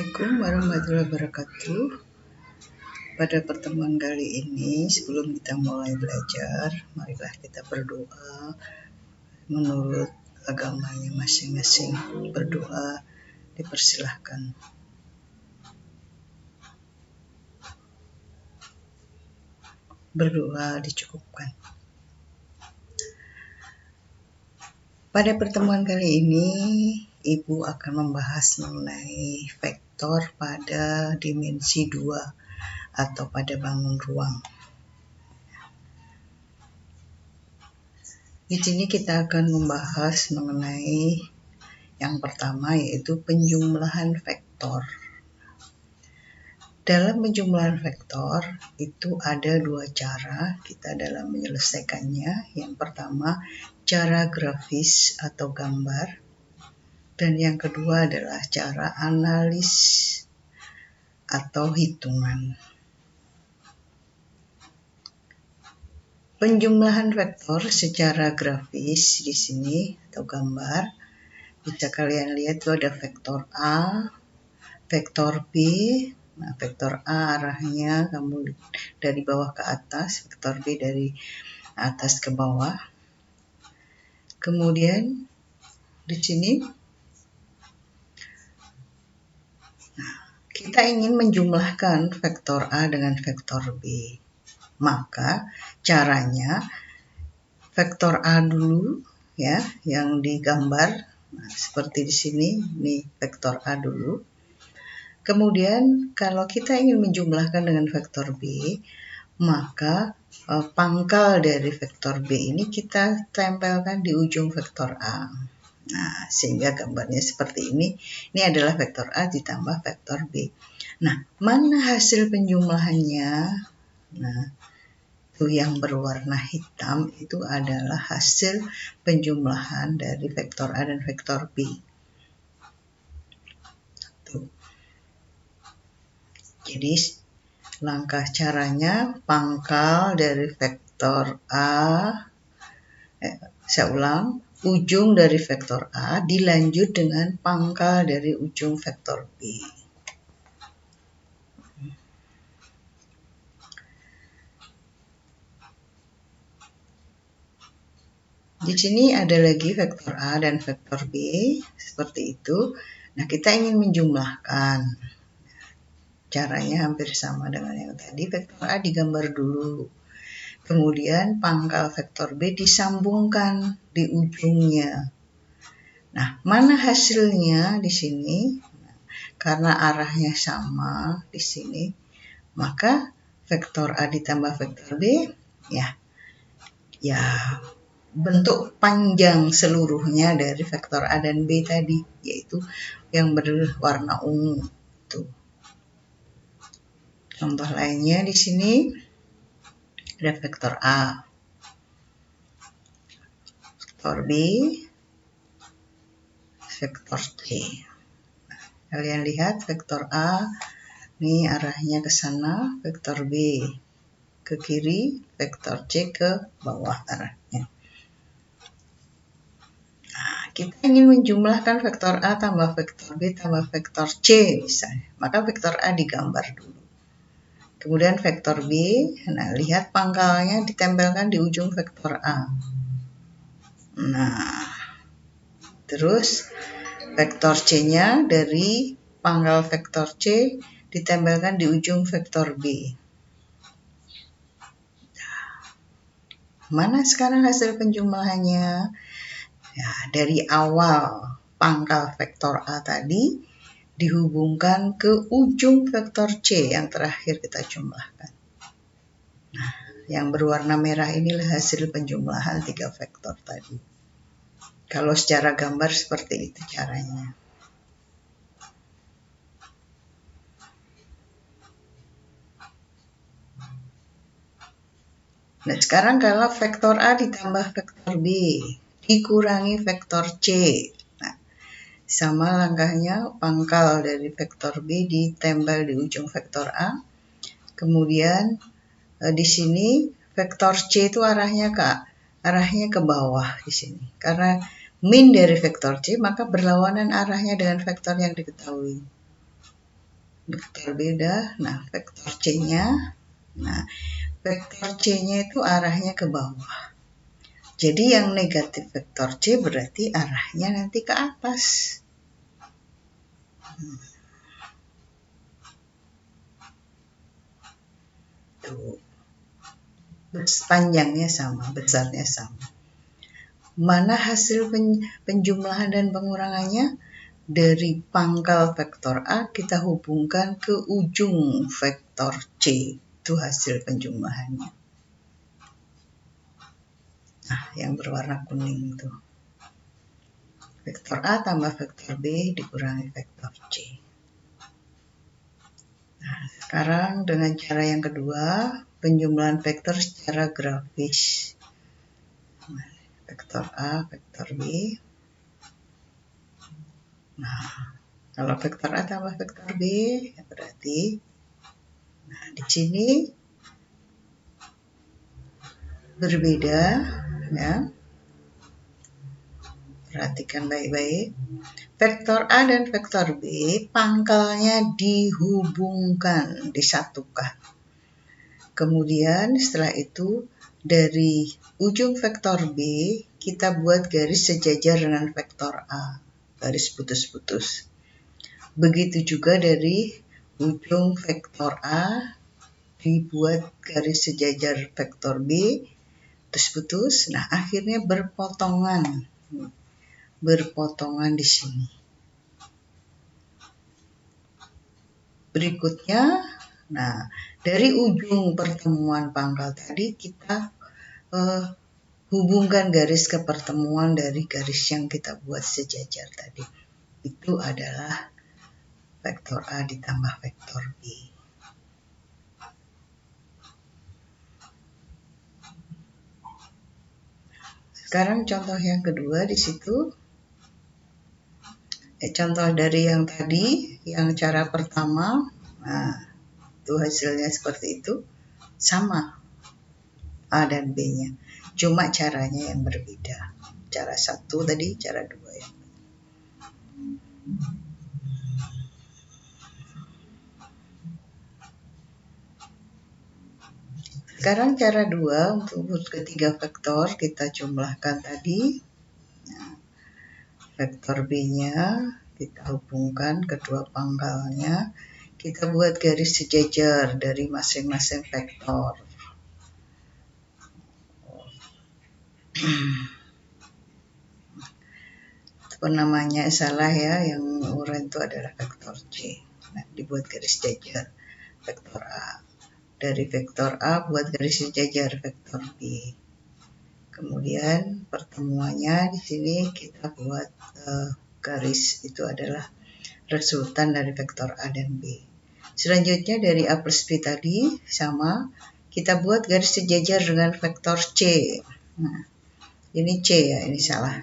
Assalamualaikum warahmatullahi wabarakatuh. Pada pertemuan kali ini, sebelum kita mulai belajar, marilah kita berdoa menurut agamanya masing-masing. Berdoa dipersilahkan. Berdoa dicukupkan. Pada pertemuan kali ini, Ibu akan membahas mengenai vektor pada dimensi 2 atau pada bangun ruang. Di sini kita akan membahas mengenai yang pertama, yaitu penjumlahan vektor. Dalam penjumlahan vektor itu ada dua cara kita dalam menyelesaikannya. Yang pertama, cara grafis atau gambar, dan yang kedua adalah cara analis atau hitungan. Penjumlahan vektor secara grafis di sini atau gambar, bisa kalian lihat itu ada vektor A, vektor B. Nah, vektor A arahnya kamu dari bawah ke atas, vektor B dari atas ke bawah. Kemudian di sini kita ingin menjumlahkan vektor A dengan vektor B. Maka caranya vektor A dulu ya, yang digambar. Nah, seperti di sini, ini vektor A dulu. Kemudian kalau kita ingin menjumlahkan dengan vektor B, maka pangkal dari vektor B ini kita tempelkan di ujung vektor A. Nah, sehingga gambarnya seperti ini. Ini adalah vektor A ditambah vektor B. Nah, mana hasil penjumlahannya? Nah, itu yang berwarna hitam itu adalah hasil penjumlahan dari vektor A dan vektor B. Tuh. Jadi langkah caranya, pangkal dari vektor A, saya ulang, ujung dari vektor A dilanjut dengan pangkal dari ujung vektor B. Di sini ada lagi vektor A dan vektor B, seperti itu. Nah, kita ingin menjumlahkan. Caranya hampir sama dengan yang tadi. Vektor A digambar dulu. Kemudian pangkal vektor B disambungkan di ujungnya. Nah, mana hasilnya di sini? Nah, karena arahnya sama di sini, maka vektor A ditambah vektor B, ya bentuk panjang seluruhnya dari vektor A dan B tadi, yaitu yang berwarna ungu. Tuh. Contoh lainnya di sini ada vektor A, vektor B, vektor C. Nah, kalian lihat vektor A ini arahnya ke sana, vektor B ke kiri, vektor C ke bawah arahnya. Nah, kita ingin menjumlahkan vektor A tambah vektor B tambah vektor C misalnya. Maka vektor A digambar dulu. Kemudian vektor B, nah lihat pangkalnya ditempelkan di ujung vektor A. Nah, terus vektor C-nya dari pangkal vektor C ditempelkan di ujung vektor B. Mana sekarang hasil penjumlahannya? Ya, dari awal pangkal vektor A tadi dihubungkan ke ujung vektor C yang terakhir kita jumlahkan. Nah, yang berwarna merah inilah hasil penjumlahan 3 vektor tadi. Kalau secara gambar seperti itu caranya. Nah, sekarang kalau vektor A ditambah vektor B dikurangi vektor C. Nah, sama langkahnya, pangkal dari vektor B ditempel di ujung vektor A. Kemudian di sini vektor C itu arahnya ke bawah di sini. Karena min dari vektor C, maka berlawanan arahnya dengan vektor yang diketahui. vektor beda. Nah, vektor C-nya, nah, vektor C-nya itu arahnya ke bawah. Jadi yang negatif vektor C berarti arahnya nanti ke atas. Tuh. Panjangnya sama, besarnya sama. Mana hasil penjumlahan dan pengurangannya? Dari pangkal vektor A kita hubungkan ke ujung vektor C. Itu hasil penjumlahannya. Nah, yang berwarna kuning itu. Vektor A tambah vektor B dikurangi vektor C. Nah, sekarang dengan cara yang kedua, penjumlahan vektor secara grafis. Nah, vektor A, vektor B. Nah, kalau vektor A tambah vektor B, ya berarti, nah di sini berbeda, ya. Perhatikan baik-baik. Vektor A dan vektor B pangkalnya dihubungkan, disatukan. Kemudian setelah itu dari ujung vektor B kita buat garis sejajar dengan vektor A, garis putus-putus. Begitu juga dari ujung vektor A dibuat garis sejajar vektor B, putus-putus. Nah, akhirnya berpotongan di sini. Berikutnya, nah dari ujung pertemuan pangkal tadi kita hubungkan garis ke pertemuan dari garis yang kita buat sejajar tadi. Itu adalah vektor A ditambah vektor B. Sekarang contoh yang kedua di situ. Contoh dari yang tadi, yang cara pertama, nah itu hasilnya seperti itu, sama A dan B-nya, cuma caranya yang berbeda. Cara satu tadi, cara dua ya. Sekarang cara dua, untuk ketiga vektor kita jumlahkan tadi. Nah, vektor B-nya kita hubungkan kedua pangkalnya, kita buat garis sejajar dari masing-masing vektor. Namanya salah ya, yang oranye itu adalah vektor C. Nah, dibuat garis sejajar vektor A. Dari vektor A buat garis sejajar vektor B. Kemudian pertemuannya di sini kita buat garis, itu adalah resultan dari vektor A dan B. Selanjutnya dari A plus B tadi sama, kita buat garis sejajar dengan vektor C. Nah, ini C ya, ini salah.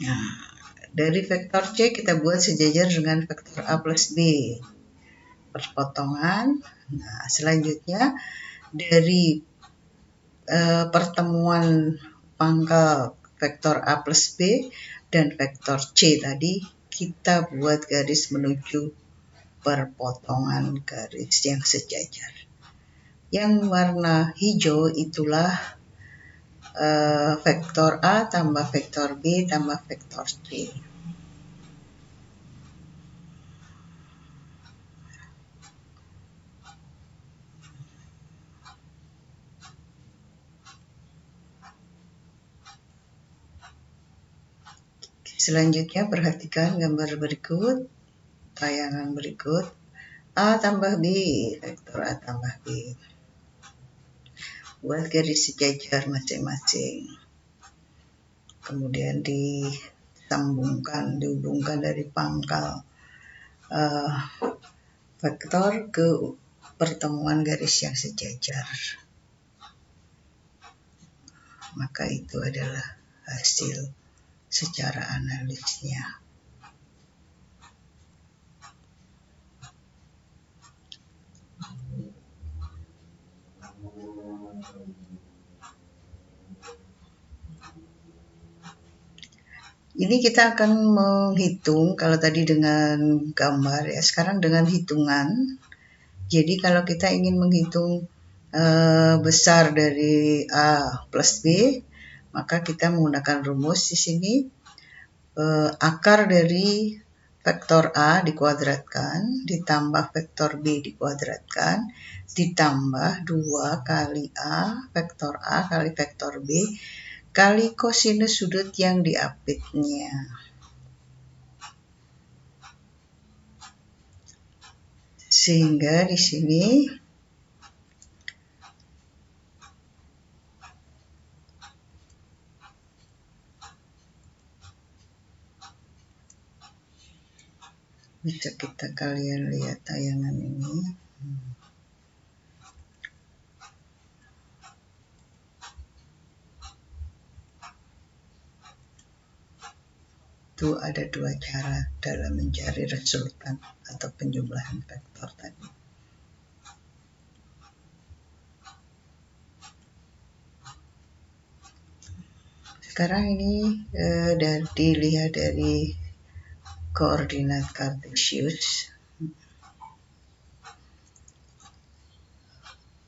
Nah, dari vektor C kita buat sejajar dengan vektor A plus B. Perpotongan. Nah, selanjutnya dari pertemuan pangkal vektor A plus B dan vektor C tadi, kita buat garis menuju perpotongan garis yang sejajar. Yang warna hijau itulah vektor A tambah vektor B tambah vektor C. Selanjutnya perhatikan gambar berikut, tayangan berikut. A tambah B, vektor A tambah B. Buat garis sejajar masing-masing. Kemudian dihubungkan dari pangkal vektor ke pertemuan garis yang sejajar. Maka itu adalah hasil secara analisnya. Ini kita akan menghitung, kalau tadi dengan gambar ya, sekarang dengan hitungan. Jadi kalau kita ingin menghitung besar dari A plus B, maka kita menggunakan rumus di sini. Akar dari vektor A dikuadratkan ditambah vektor B dikuadratkan ditambah 2 kali A vektor A kali vektor B kali kosinus sudut yang diapitnya. Sehingga di sini bisa kalian lihat tayangan ini. Itu ada 2 cara dalam mencari resultan atau penjumlahan vektor tadi. Sekarang ini dilihat dari koordinat kartesius.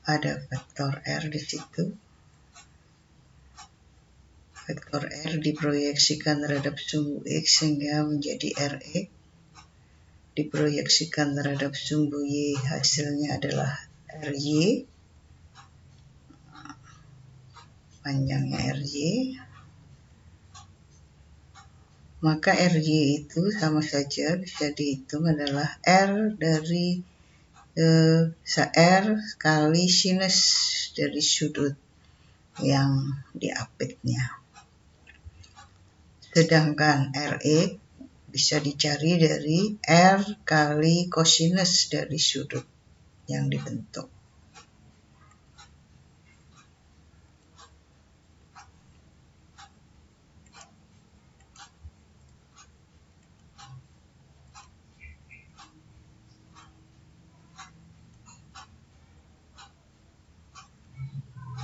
Ada vektor R di situ. Vektor R diproyeksikan terhadap sumbu X sehingga menjadi RX. Diproyeksikan terhadap sumbu Y, hasilnya adalah RY. Panjangnya RY. Maka RY itu sama saja bisa dihitung adalah R dari R kali sinus dari sudut yang diapitnya. Sedangkan RX bisa dicari dari R kali kosinus dari sudut yang dibentuk.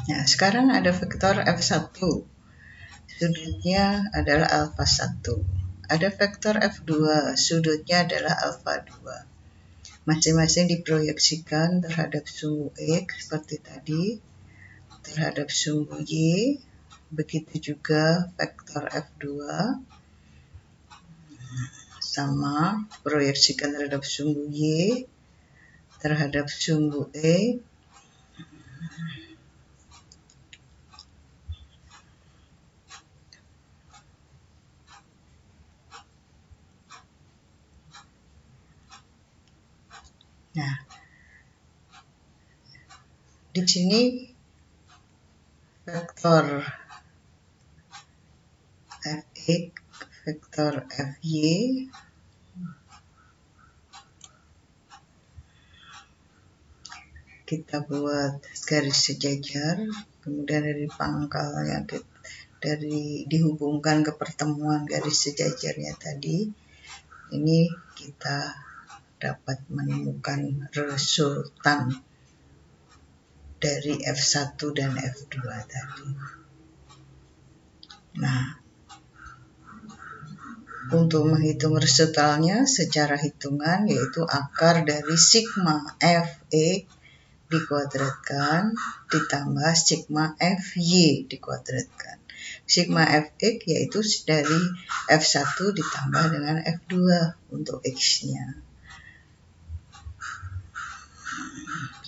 Nah, sekarang ada vektor F1. Sudutnya adalah alfa 1. Ada vektor F2, sudutnya adalah alfa 2. Masing-masing diproyeksikan terhadap sumbu X seperti tadi, terhadap sumbu Y, begitu juga vektor F2 sama proyeksikan terhadap sumbu Y, terhadap sumbu E, nah, di sini vektor Fx, vektor Fy kita buat garis sejajar, kemudian dari pangkalnya dihubungkan ke pertemuan garis sejajarnya tadi, ini kita dapat menemukan resultan dari F1 dan F2 tadi. Nah, untuk menghitung resultannya secara hitungan yaitu akar dari sigma Fe dikuadratkan ditambah sigma Fy dikuadratkan. Sigma Fx yaitu dari F1 ditambah dengan F2 untuk X-nya.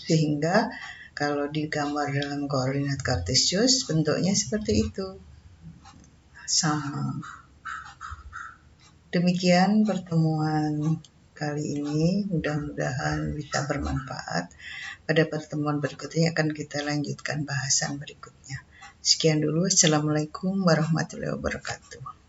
Sehingga kalau digambar dalam koordinat kartesius bentuknya seperti itu. Sama. Demikian pertemuan kali ini, mudah-mudahan bisa bermanfaat. Pada pertemuan berikutnya akan kita lanjutkan bahasan berikutnya. Sekian dulu, Assalamualaikum warahmatullahi wabarakatuh.